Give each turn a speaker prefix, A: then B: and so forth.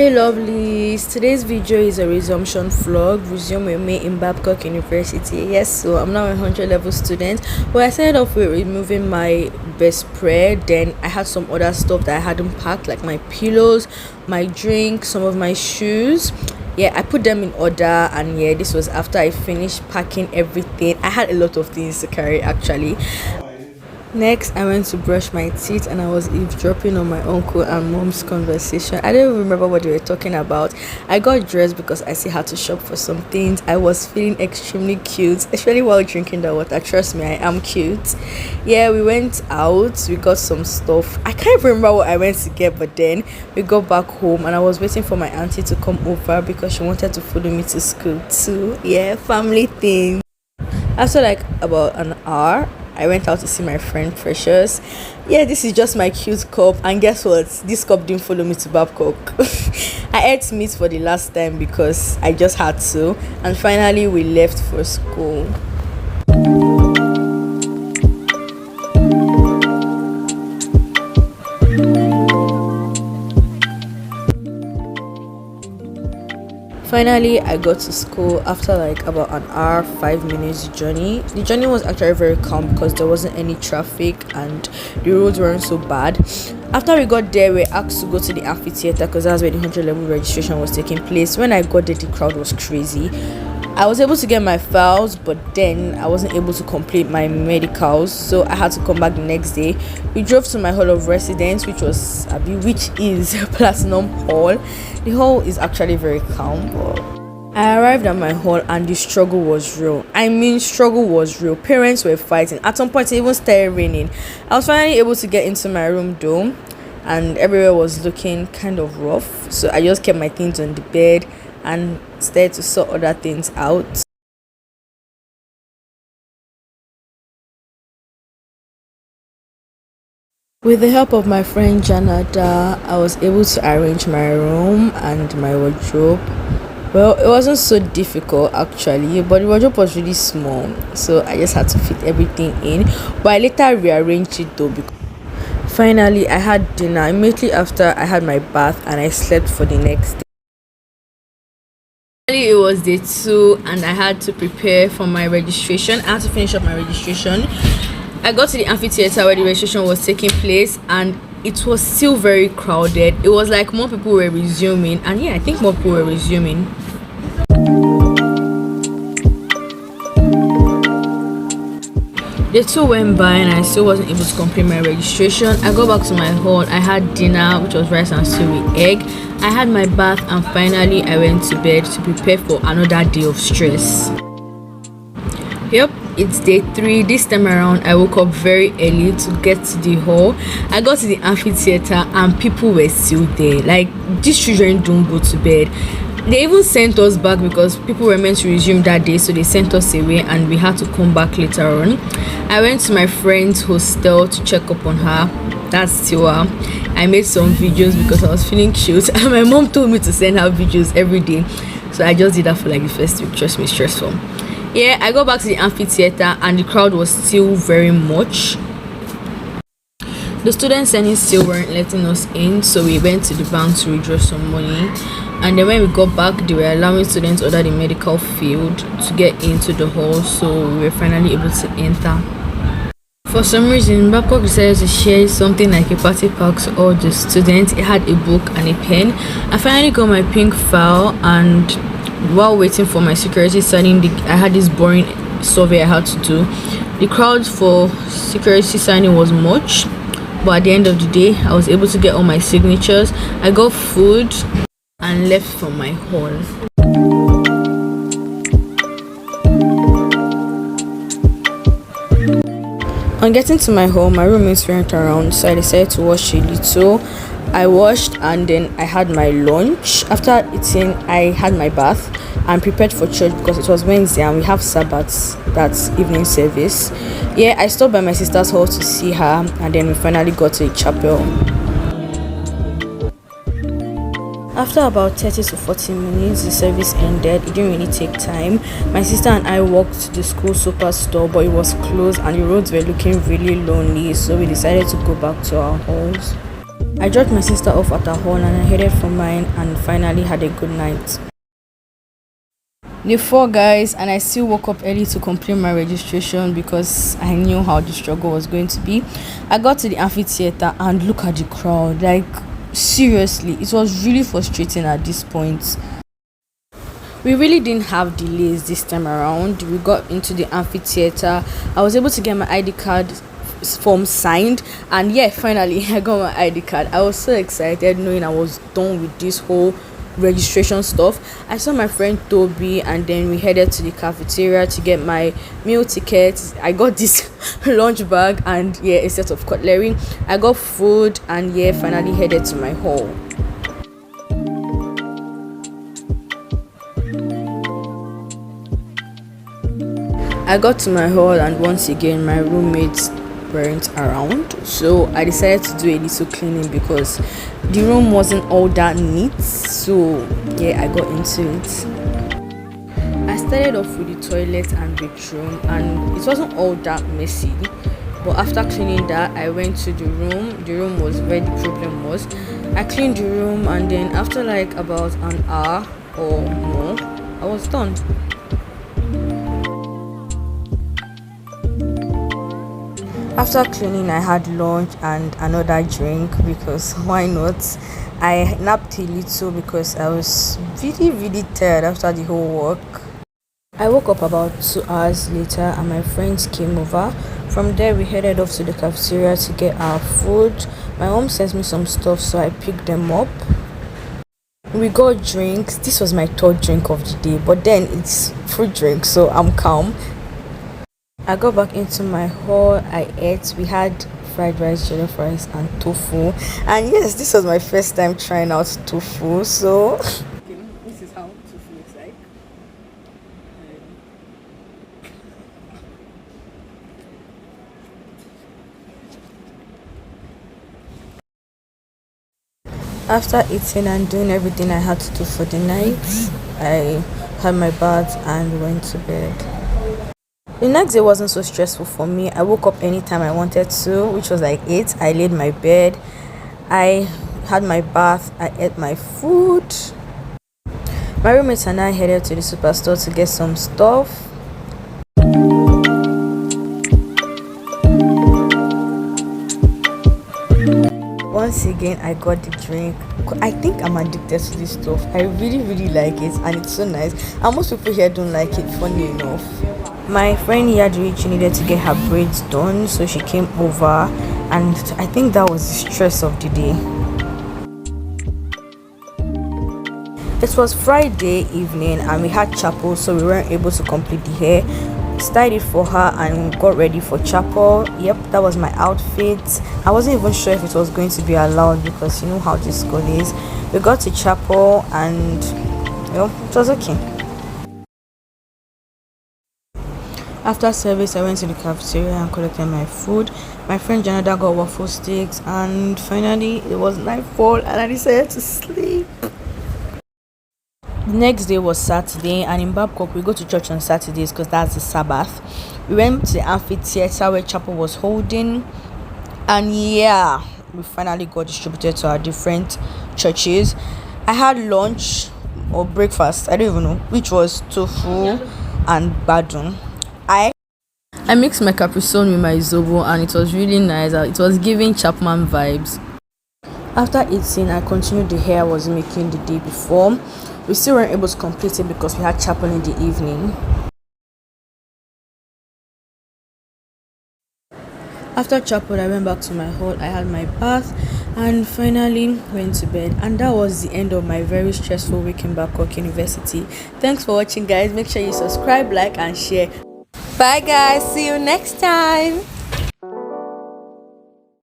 A: Hey lovelies, today's video is a resumption vlog. Resume with me in Babcock University. Yes, so I'm now a 100 level student. Well, I started off with removing my best spread. Then I had some other stuff that I hadn't packed, like my pillows, my drink, some of my shoes. Yeah, I put them in order, and yeah, this was after I finished packing everything. I had a lot of things to carry actually. Next, I went to brush my teeth and I was eavesdropping on my uncle and mom's conversation. I don't even remember what they were talking about. I got dressed because I still had to shop for some things. I was feeling extremely cute, especially while drinking the water. Trust me, I am cute. Yeah, we went out, we got some stuff. I can't even remember what I went to get, but then we got back home and I was waiting for my auntie to come over because she wanted to follow me to school too. Yeah, family thing. After like about an hour, I went out to see my friend Precious. Yeah, this is just my cute cup, and guess what? This cup didn't follow me to Babcock. I ate meat for the last time because I just had to, and finally we left for school. Finally, I got to school after like about an hour, 5 minutes journey. The journey was actually very calm because there wasn't any traffic and the roads weren't so bad. After we got there, we were asked to go to the amphitheater because that's where the 100 level registration was taking place. When I got there, the crowd was crazy. I was able to get my files, but then I wasn't able to complete my medicals, so I had to come back the next day. We drove to my hall of residence, which is Platinum Hall. The hall is actually very calm, but I arrived at my hall and the struggle was real. Struggle was real. Parents were fighting. At some point, it even started raining. I was finally able to get into my room though, and everywhere was looking kind of rough, so I just kept my things on the bed and started to sort other things out. With the help of my friend Janada, I was able to arrange my room and my wardrobe. Well, it wasn't so difficult actually, but the wardrobe was really small, so I just had to fit everything in. But I later rearranged it though, because finally I had dinner immediately after I had my bath and I slept for the next day. It was day 2 and I had to prepare for my registration. I had to finish up my registration. I got to the amphitheater where the registration was taking place and it was still very crowded. It was like more people were resuming, and yeah, I think more people were resuming. The 2 went by and I still wasn't able to complete my registration. I got back to my hall. I had dinner, which was rice and stew with egg. I had my bath and finally I went to bed to prepare for another day of stress. Yep, it's day 3. This time around I woke up very early to get to the hall. I got to the amphitheater and people were still there. Like, these children don't go to bed. They even sent us back because people were meant to resume that day, so they sent us away and we had to come back later on. I went to my friend's hostel to check up on her. That's Tiwa. I made some videos because I was feeling cute and my mom told me to send her videos every day, so I just did that for like the first week. Trust me, stressful. Yeah, I got back to the amphitheater and the crowd was still very much. The students still weren't letting us in, so we went to the bank to withdraw some money. And then when we got back, they were allowing students under the medical field to get into the hall, so we were finally able to enter. For some reason, Babcock decided to share something like a party pack to all the students. It had a book and a pen. I finally got my pink file, and while waiting for my security signing, I had this boring survey I had to do. The crowd for security signing was much, but at the end of the day, I was able to get all my signatures. I got food and left from my hall. On getting to my hall, my roommates weren't around, so I decided to wash a little. I washed and then I had my lunch. After eating, I had my bath and prepared for church because it was Wednesday and we have Sabbath, that's evening service. Yeah, I stopped by my sister's house to see her and then we finally got to the chapel. After about 30 to 40 minutes, the service ended. It didn't really take time. My sister and I walked to the school superstore, but it was closed and the roads were looking really lonely, so we decided to go back to our halls. I I dropped my sister off at her hall and I headed for mine and finally had a good night. Day 4, guys, and I still woke up early to complete my registration because I knew how the struggle was going to be. I got to the amphitheater and look at the crowd. Like, seriously, it was really frustrating at this point. We really didn't have delays this time around. We got into the amphitheater. I was able to get my ID card form signed, and yeah, finally I got my ID card. I was so excited knowing I was done with this whole registration stuff. I saw my friend Toby and then we headed to the cafeteria to get my meal tickets. I got this lunch bag and yeah, a set of cutlery. I got food and yeah, finally headed to my hall. I got to my hall and once again my roommates weren't around, so I decided to do a little cleaning because the room wasn't all that neat. So yeah, I got into it. I started off with the toilet and bedroom and it wasn't all that messy, but after cleaning that I went to the room was where the problem was. I cleaned the room and then after like about an hour or more I was done. After cleaning, I had lunch and another drink because why not? I napped a little because I was really tired after the whole work. I woke up about 2 hours later and my friends came over. From there, we headed off to the cafeteria to get our food. My mom sent me some stuff, so I picked them up. We got drinks. This was my 3rd drink of the day, but then it's fruit drink, so I'm calm. I got back into my hall. I ate. We had fried rice, jollof rice, and tofu. And yes, this was my first time trying out tofu. So this is how tofu looks like. After eating and doing everything I had to do for the night, I had my bath and went to bed. The next day wasn't so stressful for me. I woke up anytime I wanted to, which was like 8. I laid my bed. I had my bath. I ate my food. My roommates and I headed to the superstore to get some stuff. Once again, I got the drink. I think I'm addicted to this stuff. I really like it and it's so nice. And most people here don't like it, funny enough. My friend here she needed to get her braids done, so she came over and I think that was the stress of the day. It was Friday evening and we had chapel, so we weren't able to complete the hair. Styled it for her and got ready for chapel. Yep, that was my outfit. I wasn't even sure if it was going to be allowed because you know how this school is. We got to chapel and it was okay. After service, I went to the cafeteria and collected my food. My friend Janada got waffle sticks and finally it was nightfall and I decided to sleep. The next day was Saturday and in BABCOCK we go to church on Saturdays because that's the Sabbath. We went to the amphitheater where chapel was holding and yeah, we finally got distributed to our different churches. I had lunch or breakfast, I don't even know, which was tofu and badun. I mixed my Capri-Sun with my Zobo and it was really nice. It was giving Chapman vibes. After eating, I continued the hair I was making the day before. We still weren't able to complete it because we had chapel in the evening. After chapel, I went back to my hall. I had my bath and finally went to bed. And that was the end of my very stressful week in BABCOCK University. Thanks for watching, guys. Make sure you subscribe, like, and share. Bye, guys. See you next time.